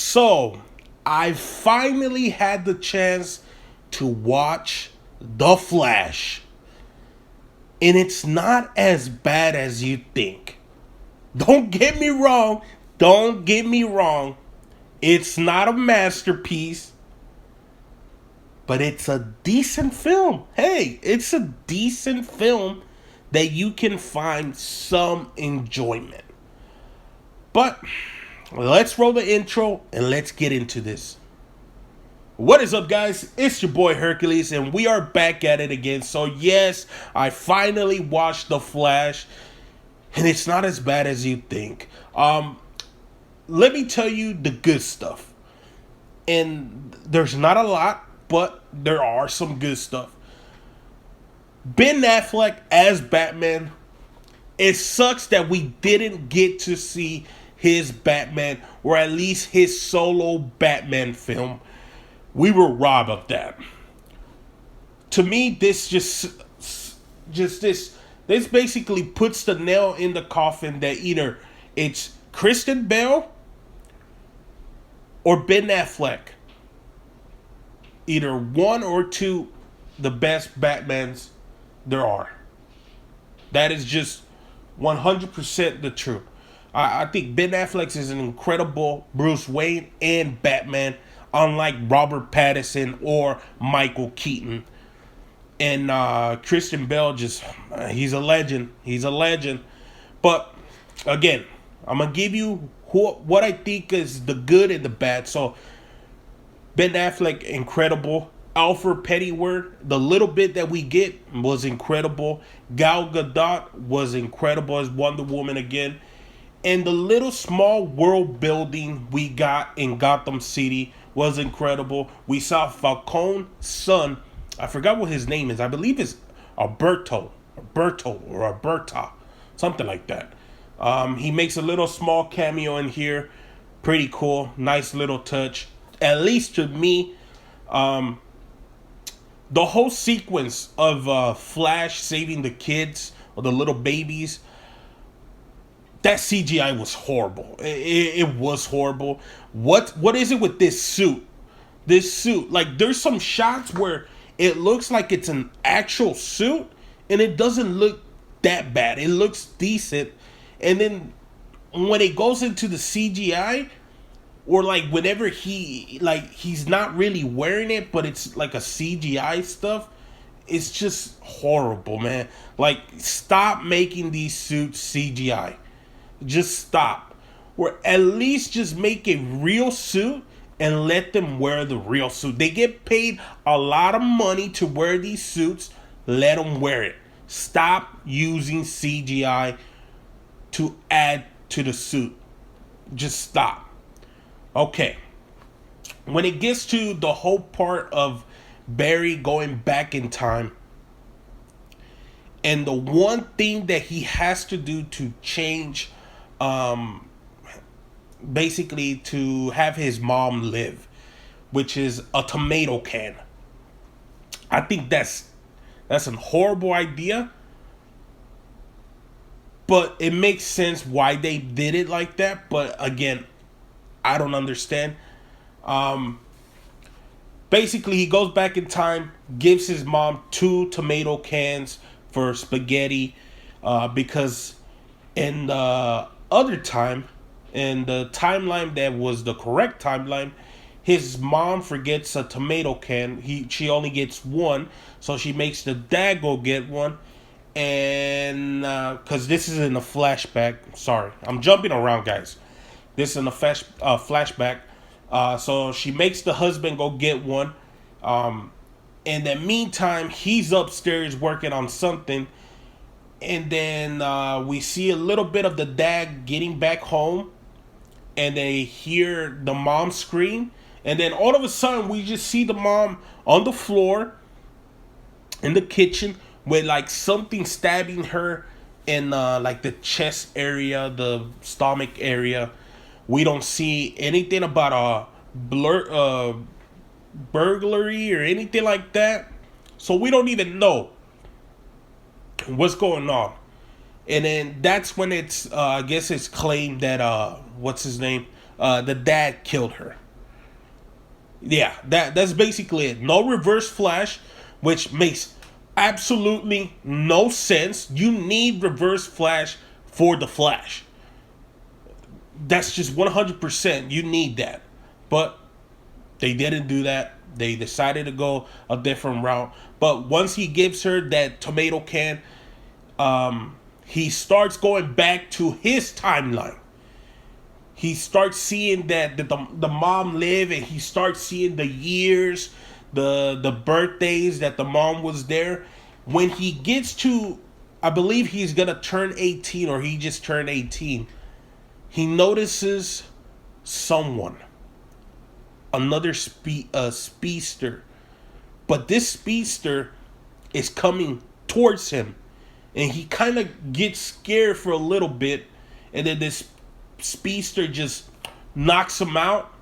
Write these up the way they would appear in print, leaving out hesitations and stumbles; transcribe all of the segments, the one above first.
So, I finally had the chance to watch The Flash. And it's not as bad as you think. Don't get me wrong. Don't get me wrong. It's not a masterpiece, but it's a decent film. Hey, it's a decent film that you can find some enjoyment. But let's roll the intro and let's get into this. What is up, guys? It's your boy Hercules, and we are back at it again. So, yes, I finally watched The Flash, and it's not as bad as you think. Let me tell you the good stuff. And there's not a lot, but there are some good stuff. Ben Affleck as Batman. It sucks that we didn't get to see his Batman, or at least his solo Batman film. We were robbed of that. To me, this this basically puts the nail in the coffin that either it's Kristen Bell or Ben Affleck. Either one or two, the best Batmans there are. That is just 100% the truth. I think Ben Affleck is an incredible Bruce Wayne and Batman, unlike Robert Pattinson or Michael Keaton. And Christian Bale, he's a legend. He's a legend. But again, I'm going to give you what I think is the good and the bad. So, Ben Affleck, incredible. Alfred Pennyworth, the little bit that we get was incredible. Gal Gadot was incredible as Wonder Woman again. And the little small world building we got in Gotham City was incredible. We saw Falcone's son. I forgot what his name is. I believe it's Alberto or Alberta, something like that. He makes a little small cameo in here. Pretty cool. Nice little touch. At least to me, the whole sequence of Flash saving the kids or the little babies, that CGI was horrible. It was horrible. What is it with this suit? This suit, like there's some shots where it looks like it's an actual suit, and it doesn't look that bad. It looks decent, and then when it goes into the CGI, or like whenever he's not really wearing it, but it's like a CGI stuff, it's just horrible, man. Like, stop making these suits CGI. Just stop. Or at least just make a real suit and let them wear the real suit. They get paid a lot of money to wear these suits. Let them wear it. Stop using CGI to add to the suit. Just stop. Okay. When it gets to the whole part of Barry going back in time, and the one thing that he has to do to change, basically to have his mom live, which is a tomato can. I think that's a horrible idea, but it makes sense why they did it like that. But again, I don't understand. Basically, he goes back in time, gives his mom 2 tomato cans for spaghetti, because in the other time, in the timeline that was the correct timeline, his mom forgets a tomato can. She only gets 1, so she makes the dad go get 1. And because this is in a flashback, sorry, I'm jumping around, guys. This is in a flashback. So she makes the husband go get 1. In the meantime, he's upstairs working on something. And then we see a little bit of the dad getting back home. And they hear the mom scream. And then all of a sudden, we just see the mom on the floor in the kitchen with like something stabbing her in like the chest area, the stomach area. We don't see anything about a burglary or anything like that. So we don't even know what's going on. And then that's when it's, I guess it's claimed that, what's his name? the dad killed her. Yeah, that's basically it. No reverse flash, which makes absolutely no sense. You need reverse flash for the Flash. That's just 100%. You need that. But they didn't do that. They decided to go a different route. But once he gives her that tomato can, he starts going back to his timeline. He starts seeing that the mom lived, and he starts seeing the years, the birthdays that the mom was there. When he gets to, I believe he's gonna turn 18, or he just turned 18. He notices someone, another speedster, but this speedster is coming towards him, and he kind of gets scared for a little bit, and then this speedster just knocks him out,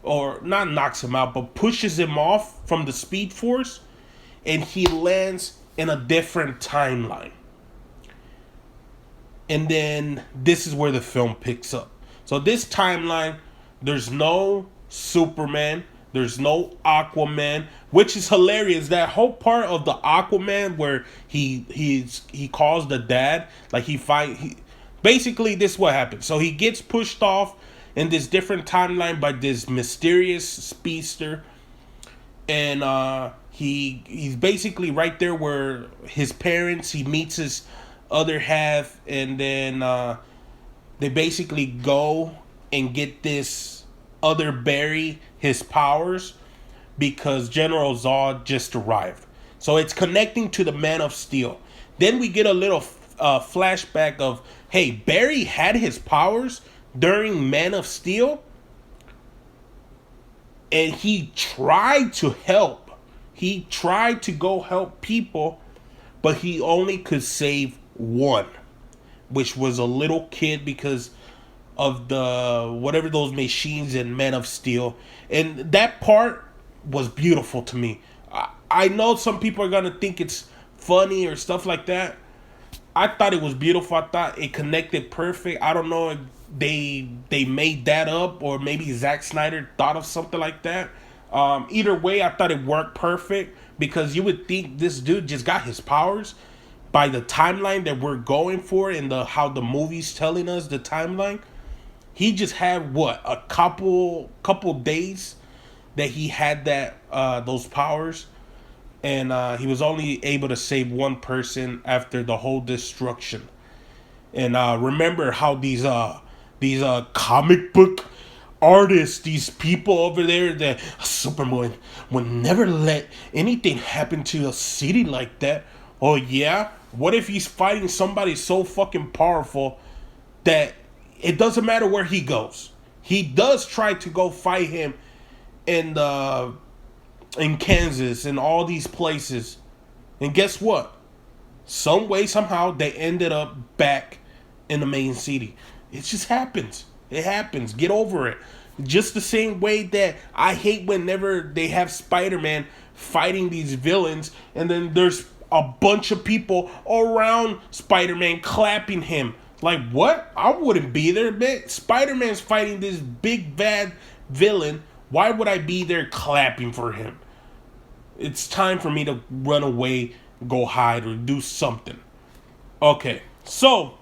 or not knocks him out, but pushes him off from the speed force, and he lands in a different timeline. And then this is where the film picks up. So this timeline, there's no Superman, there's no Aquaman, which is hilarious. That whole part of the Aquaman where he calls the dad, like basically this is what happens. So he gets pushed off in this different timeline by this mysterious speedster, and he's basically right there where his parents, he meets his other half, and then they basically go and get this other Barry his powers because General Zod just arrived. So it's connecting to the Man of Steel. Then we get a little flashback of, hey, Barry had his powers during Man of Steel, and he tried to help. He tried to go help people, but he only could save one, which was a little kid because of the whatever those machines in Man of Steel. And that part was beautiful to me. I know some people are gonna think it's funny or stuff like that. I thought it was beautiful. I thought it connected perfect. I don't know if they made that up, or maybe Zack Snyder thought of something like that. Either way, I thought it worked perfect, because you would think this dude just got his powers by the timeline that we're going for, and how the movie's telling us the timeline. He just had what, a couple days that he had that those powers, and he was only able to save one person after the whole destruction. And remember how these comic book artists, these people over there, that Superman would never let anything happen to a city like that. Oh yeah? What if he's fighting somebody so fucking powerful that it doesn't matter where he goes? He does try to go fight him in Kansas and all these places. And guess what? Some way, somehow, they ended up back in the main city. It just happens. It happens. Get over it. Just the same way that I hate whenever they have Spider-Man fighting these villains, and then there's a bunch of people around Spider-Man clapping him. Like, what? I wouldn't be there, man. Spider-Man's fighting this big bad villain. Why would I be there clapping for him? It's time for me to run away, go hide, or do something. Okay, so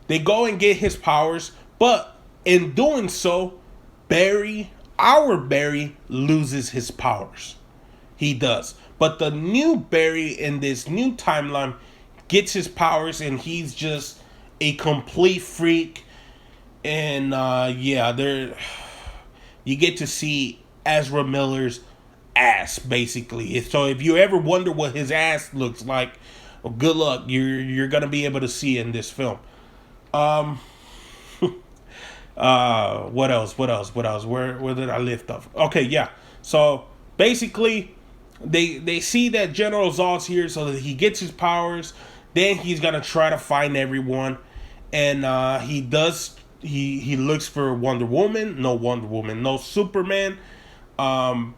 they go and get his powers, but in doing so, our Barry, loses his powers. He does. But the new Barry in this new timeline gets his powers, and he's just a complete freak. And you get to see Ezra Miller's ass, basically. So if you ever wonder what his ass looks like, well, good luck. You're gonna be able to see in this film. What else? Where did I lift off? Okay, yeah. So basically, they see that General Zod's here, so that he gets his powers. Then he's gonna try to find everyone, and he does. He looks for Wonder Woman. No Wonder Woman. No Superman. No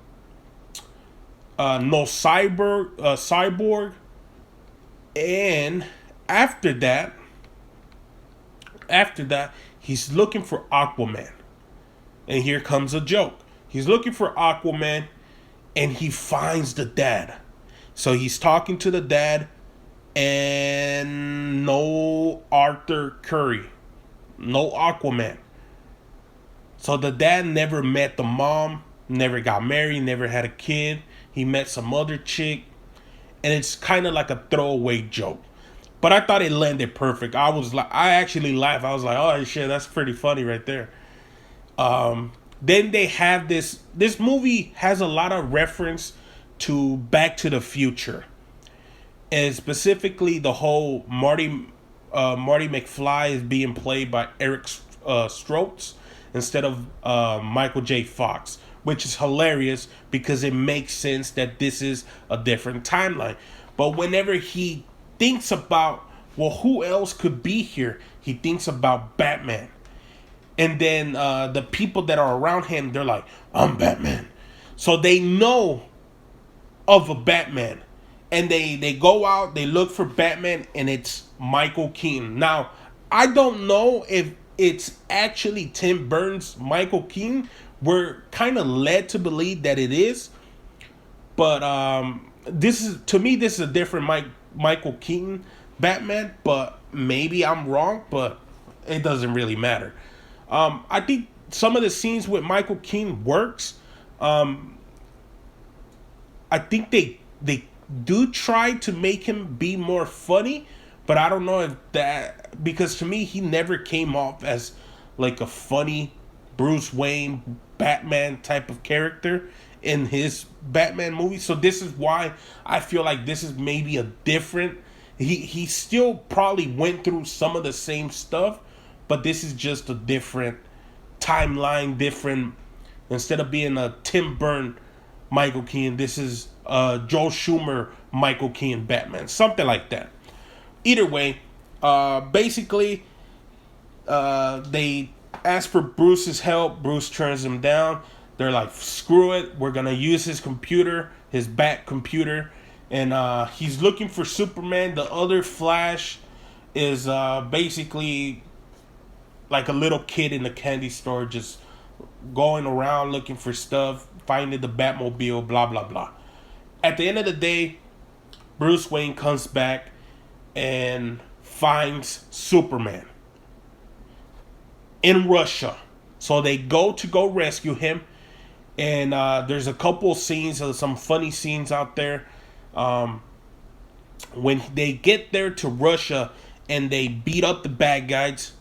Cyborg. And after that, He's looking for Aquaman. And here comes a joke. He's looking for Aquaman, and he finds the dad. So he's talking to the dad, and no Arthur Curry, no Aquaman. So the dad never met the mom, never got married, never had a kid. He met some other chick, and it's kind of like a throwaway joke. But I thought it landed perfect. I actually laughed. I was like, oh shit, that's pretty funny right there. Then they have this. This movie has a lot of reference to Back to the Future, and specifically the whole Marty McFly is being played by Eric Stoltz instead of Michael J. Fox, which is hilarious because it makes sense that this is a different timeline. But whenever he thinks about, well, who else could be here, he thinks about Batman. And then the people that are around him, they're like, I'm Batman. So they know of a Batman. And they go out, they look for Batman, and it's Michael Keaton. Now, I don't know if it's actually Tim Burton's Michael Keaton. We're kind of led to believe that it is. But this is a different Michael Keaton Batman. But maybe I'm wrong, but it doesn't really matter. I think some of the scenes with Michael Keaton works. I think they do try to make him be more funny, but I don't know if that, because to me he never came off as like a funny Bruce Wayne Batman type of character in his Batman movie. So this is why I feel like this is maybe a different. He still probably went through some of the same stuff, but this is just a different timeline, different. Instead of being a Tim Burton Michael Keaton, this is Joel Schumer Michael Keaton Batman, something like that. Either way, basically, they ask for Bruce's help. Bruce turns them down. They're like, screw it, we're gonna use his computer, his Bat computer, and he's looking for Superman. The other Flash is basically like a little kid in a candy store, just going around looking for stuff, finding the Batmobile, blah blah blah. At the end of the day, Bruce Wayne comes back and finds Superman in Russia. So they go rescue him, and there's a couple scenes, some funny scenes out there. When they get there to Russia and they beat up the bad guys,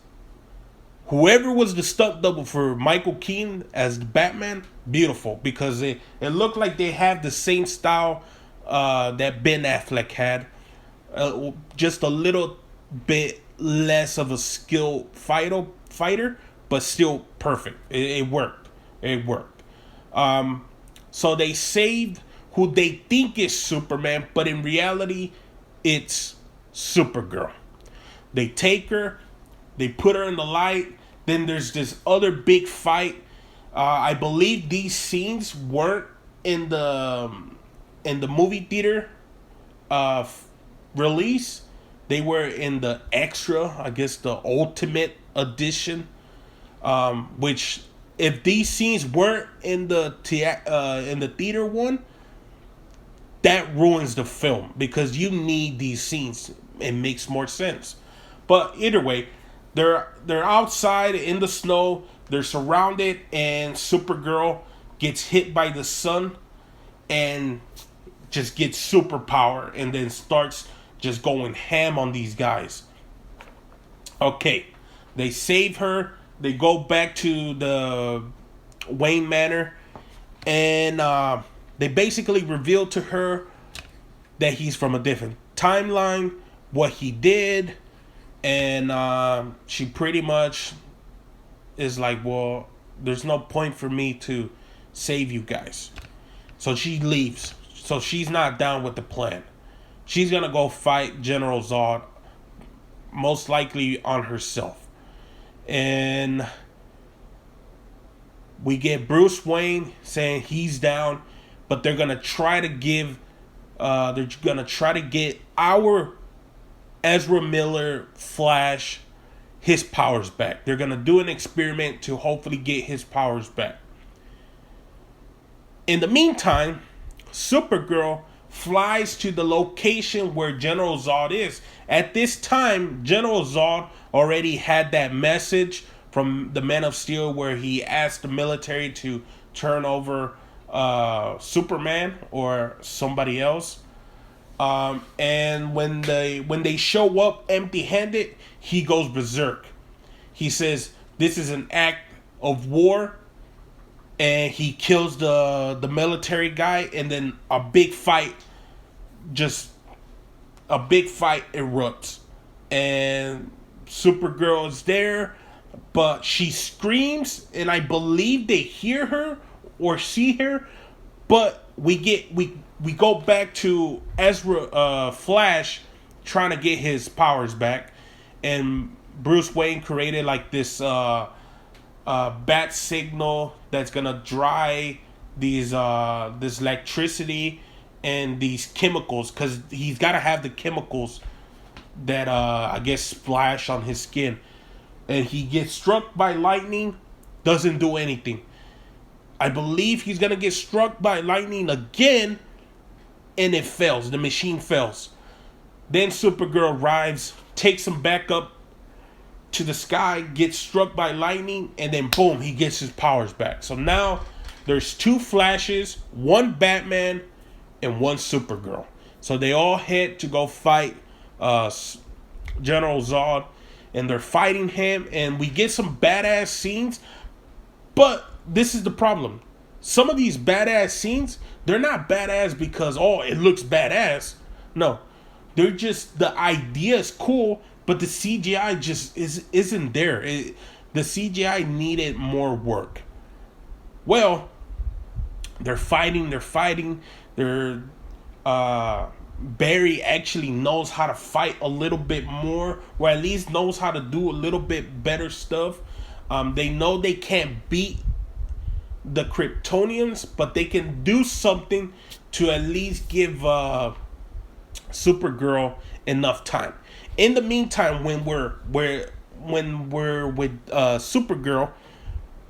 whoever was the stunt double for Michael Keaton as the Batman, beautiful, because it looked like they have the same style that Ben Affleck had. Just a little bit less of a skilled fighter, but still perfect. It worked. It worked. So they saved who they think is Superman, but in reality, it's Supergirl. They take her, they put her in the light. Then there's this other big fight. I believe these scenes weren't in the movie theater release. They were in the extra, I guess the ultimate edition. Which, if these scenes weren't in the theater one, that ruins the film, because you need these scenes. It makes more sense. But either way, they're outside in the snow. They're surrounded, and Supergirl gets hit by the sun and just gets superpower, and then starts just going ham on these guys. Okay, they save her. They go back to the Wayne Manor, and they basically reveal to her that he's from a different timeline, what he did, and she pretty much is like, well, there's no point for me to save you guys. So she leaves. So she's not down with the plan. She's going to go fight General Zod, most likely on herself. And we get Bruce Wayne saying he's down, but they're going to try to get our Ezra Miller Flash his powers back. They're gonna do an experiment to hopefully get his powers back. In the meantime, Supergirl flies to the location where General Zod is. At this time, General Zod already had that message from the Men of Steel where he asked the military to turn over Superman or somebody else. And when they show up empty-handed, he goes berserk. He says this is an act of war, and he kills the military guy, and then a big fight erupts, and Supergirl is there, but she screams, and I believe they hear her or see her, but we go back to Ezra Flash trying to get his powers back, and Bruce Wayne created like this bat signal that's gonna dry these this electricity and these chemicals, because he's got to have the chemicals that I guess splash on his skin, and he gets struck by lightning, doesn't do anything. I believe he's gonna get struck by lightning again, and it fails. The machine fails. Then Supergirl arrives, takes him back up to the sky, gets struck by lightning, and then boom, he gets his powers back. So now there's 2 Flashes, 1 Batman, and 1 Supergirl. So they all head to go fight General Zod, and they're fighting him, and we get some badass scenes. But this is the problem. Some of these badass scenes, they're not badass because, oh, it looks badass. No. They're just, the idea is cool, but the CGI just isn't there. The CGI needed more work. Well, they're fighting. Barry actually knows how to fight a little bit more, or at least knows how to do a little bit better stuff. They know they can't beat the Kryptonians, but they can do something to at least give Supergirl enough time. In the meantime, when we're with Supergirl,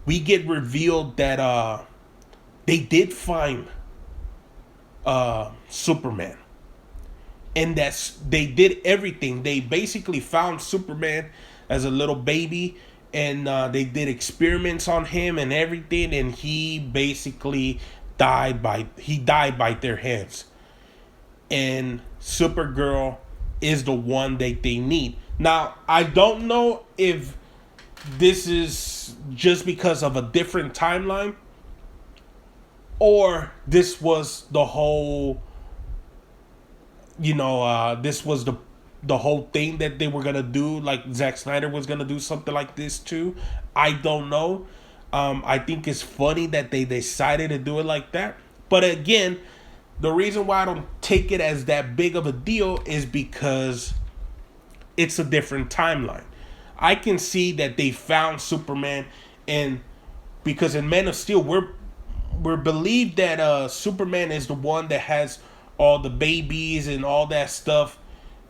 we get revealed that they did find Superman, and they did everything. They basically found Superman as a little baby, and they did experiments on him and everything, and he basically died by their hands. And Supergirl is the one that they need. Now, I don't know if this is just because of a different timeline, or this was the whole, this was the whole thing that they were gonna do, like Zack Snyder was gonna do something like this too. I don't know. I think it's funny that they decided to do it like that. But again, the reason why I don't take it as that big of a deal is because it's a different timeline. I can see that they found Superman, and because in Man of Steel we're believed that Superman is the one that has all the babies and all that stuff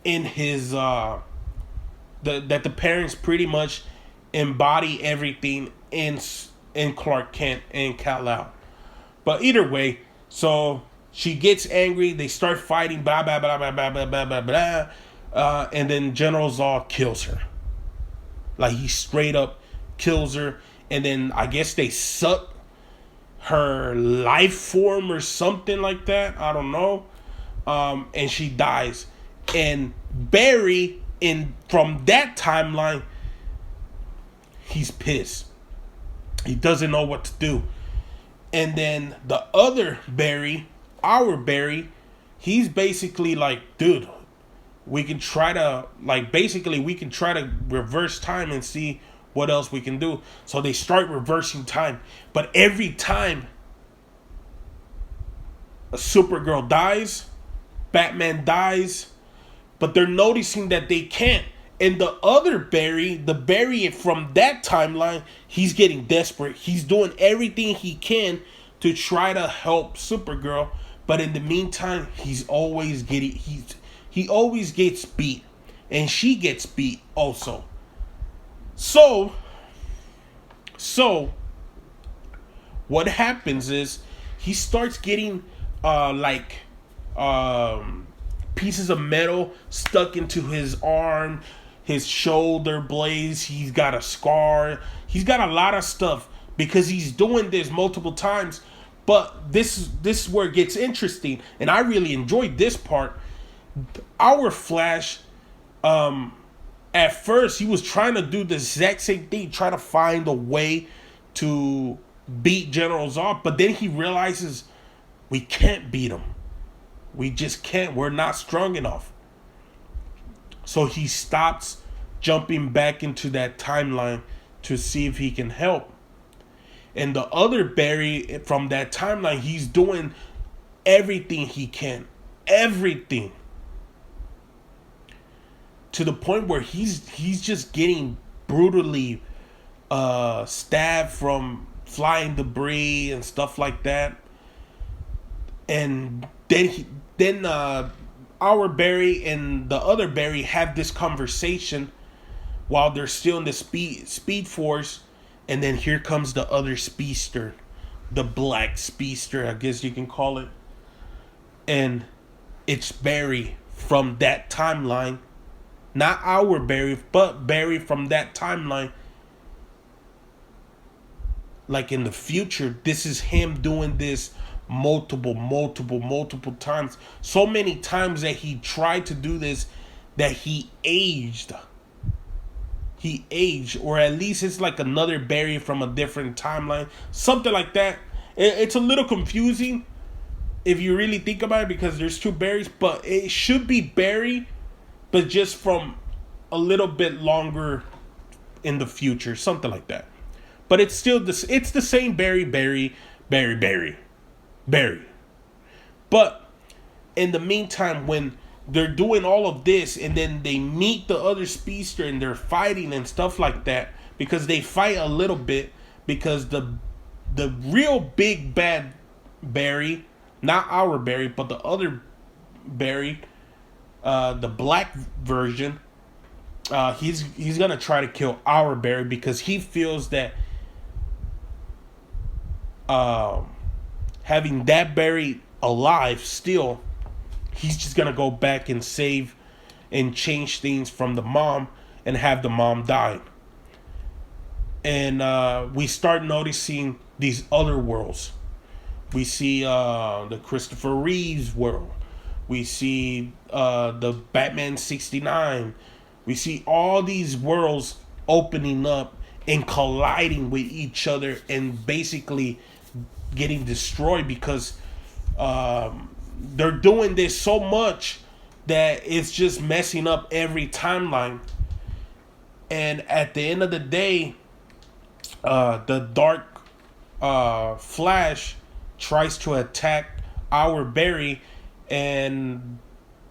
in his that the parents pretty much embody everything in Clark Kent and Kal-El. But either way, so she gets angry, they start fighting, blah blah blah blah blah blah blah blah blah, and then General Zod kills her. Like, he straight up kills her, and then I guess they suck her life form or something like that. I don't know. And she dies. And Barry, from that timeline, he's pissed. He doesn't know what to do. And then the other Barry, our Barry, he's basically like, dude, we can try to reverse time and see what else we can do. So they start reversing time. But every time a Supergirl dies, Batman dies, but they're noticing that they can't. And the other Barry, the Barry from that timeline, he's getting desperate. He's doing everything he can to try to help Supergirl, but in the meantime, he always gets beat, and she gets beat also. So, so what happens is he starts getting like um, pieces of metal stuck into his arm, his shoulder blades. He's got a scar. He's got a lot of stuff because he's doing this multiple times. But this is where it gets interesting, and I really enjoyed this part. Our Flash, at first he was trying to do the exact same thing, trying to find a way to beat General Zod, but then he realizes we can't beat him. We just can't. We're not strong enough. So he stops jumping back into that timeline to see if he can help. And the other Barry from that timeline, he's doing everything he can. Everything. To the point where he's just getting brutally stabbed from flying debris and stuff like that. And then our Barry and the other Barry have this conversation while they're still in the speed force, and then here comes the other speedster, the black speedster, I guess you can call it. And it's Barry from that timeline. Not our Barry, but Barry from that timeline. Like in the future, this is him doing this multiple times. So many times that he tried to do this that he aged. He aged, or at least it's like another Barry from a different timeline. Something like that. It's a little confusing if you really think about it because there's two Barrys, but it should be Barry, but just from a little bit longer in the future, something like that. But it's still this. It's the same Barry. But in the meantime, when they're doing all of this, and then they meet the other speedster, and they're fighting and stuff like that, because they fight a little bit, because the real big bad Barry, not our Barry, but the other Barry, the black version, he's gonna try to kill our Barry because he feels that having that Barry alive still, he's just gonna go back and save and change things from the mom and have the mom die. And we start noticing these other worlds. We see the Christopher Reeves world. We see the Batman 69. We see all these worlds opening up and colliding with each other and basically getting destroyed because they're doing this so much that it's just messing up every timeline. And at the end of the day, the Dark Flash tries to attack our Barry, and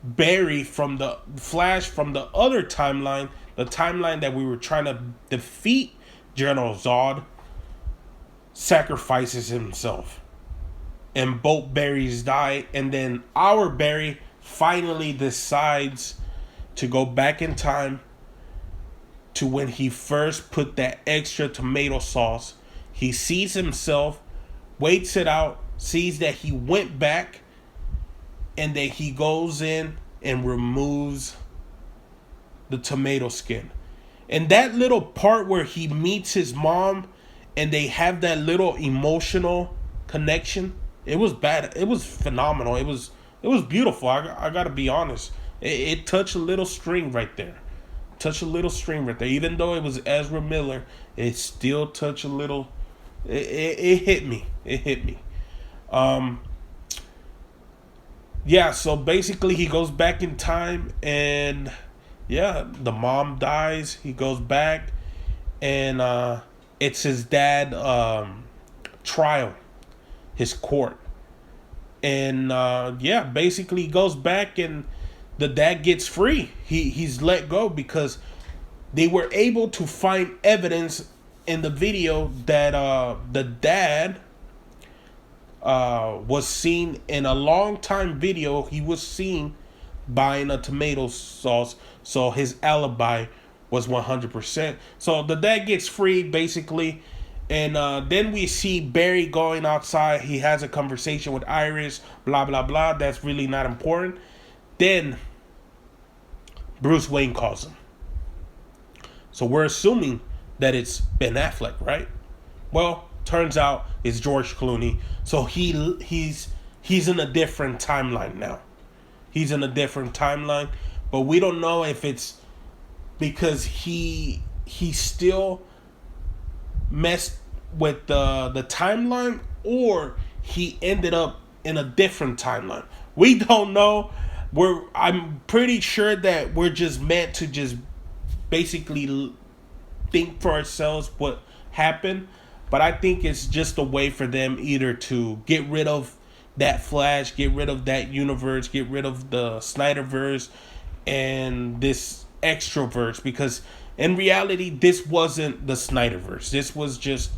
Barry from the Flash from the other timeline, the timeline that we were trying to defeat General Zod, sacrifices himself. And both Barrys die, and then our Barry finally decides to go back in time to when he first put that extra tomato sauce. He sees himself, waits it out, sees that he went back, and then he goes in and removes the tomato skin. And that little part where he meets his mom and they have that little emotional connection, it was bad. It was phenomenal. It was beautiful. I gotta be honest. It touched a little string right there. Even though it was Ezra Miller, it still touched a little. It hit me. Yeah, so basically he goes back in time, and yeah, the mom dies. He goes back, and it's his dad trial, his court. And yeah, basically he goes back, and the dad gets free. He's let go because they were able to find evidence in the video that the dad was seen in a long time video. He was seen buying a tomato sauce, so his alibi was 100%. So the dad gets freed basically, and then we see Barry going outside. He has a conversation with Iris. Blah blah blah. That's really not important. Then Bruce Wayne calls him. So we're assuming that it's Ben Affleck, right? Well, turns out it's George Clooney. So he's in a different timeline now. He's in a different timeline, but we don't know if it's because he still messed with the timeline, or he ended up in a different timeline. We don't know. I'm pretty sure that we're just meant to just basically think for ourselves what happened, but I think it's just a way for them either to get rid of that Flash, get rid of that universe, get rid of the Snyderverse and this extraverse, because in reality this wasn't the Snyderverse. This was just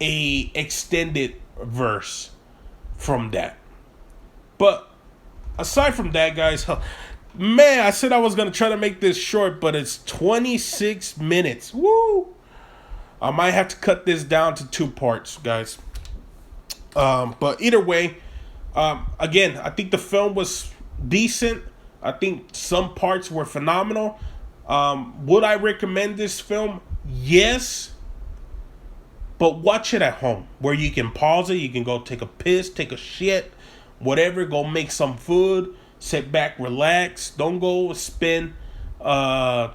a extended verse from that. But aside from that, guys, man, I said I was going to try to make this short, but it's 26 minutes. Woo! I might have to cut this down to 2 parts, guys. But either way, again, I think the film was decent. I think some parts were phenomenal. Would I recommend this film? Yes. But watch it at home, where you can pause it. You can go take a piss, take a shit, whatever. Go make some food. Sit back, relax. Don't go spend $30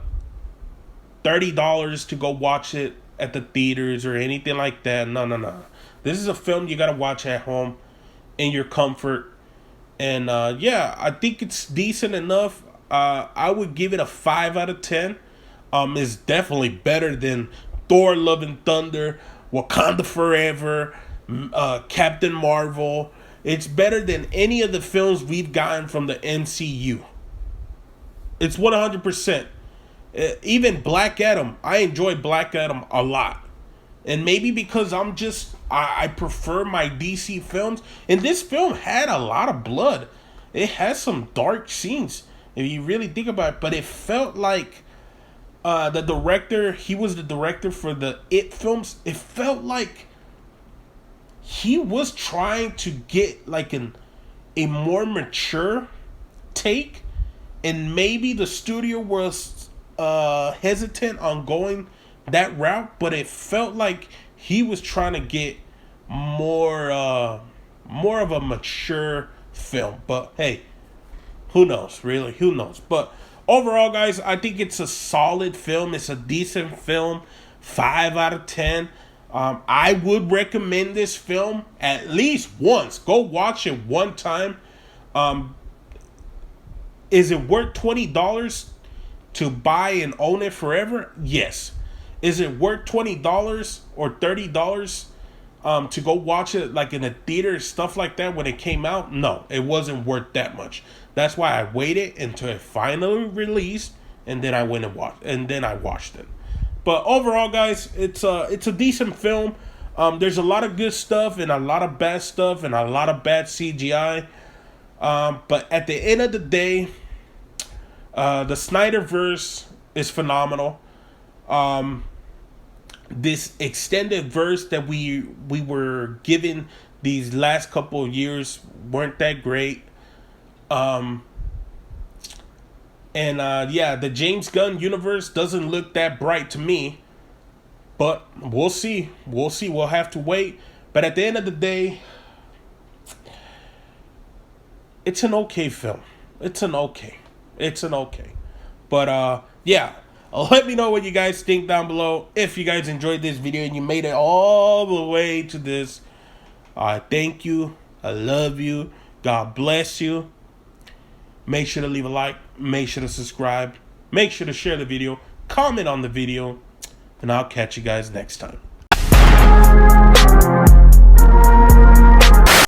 to go watch it at the theaters or anything like that. No. This is a film you gotta watch at home in your comfort. And yeah, I think it's decent enough. I would give it a 5 out of 10. It's definitely better than Thor: Love and Thunder, Wakanda Forever, Captain Marvel. It's better than any of the films we've gotten from the MCU. It's 100%. Even Black Adam. I enjoy Black Adam a lot. And maybe because I prefer my DC films. And this film had a lot of blood. It has some dark scenes, if you really think about it. But it felt like the director, he was the director for the It films. It felt like he was trying to get like a more mature take, and maybe the studio was hesitant on going that route, but it felt like he was trying to get more of a mature film. But hey, who knows, really, who knows? But overall, guys, I think it's a solid film. It's a decent film. 5 out of 10. I would recommend this film at least once. Go watch it one time. Is it worth $20 to buy and own it forever? Yes. Is it worth $20 or $30 to go watch it like in a theater, stuff like that when it came out? No, it wasn't worth that much. That's why I waited until it finally released, and then I went and watched it. But overall, guys, it's a decent film. There's a lot of good stuff and a lot of bad stuff and a lot of bad CGI. But at the end of the day, the Snyderverse is phenomenal. This extended verse that we were given these last couple of years weren't that great. Yeah, the James Gunn universe doesn't look that bright to me. But we'll see. We'll have to wait. But at the end of the day, it's an okay film. It's an okay. But yeah, let me know what you guys think down below. If you guys enjoyed this video and you made it all the way to this, thank you. I love you. God bless you. Make sure to leave a like. Make sure to subscribe. Make sure to share the video. Comment on the video. And I'll catch you guys next time.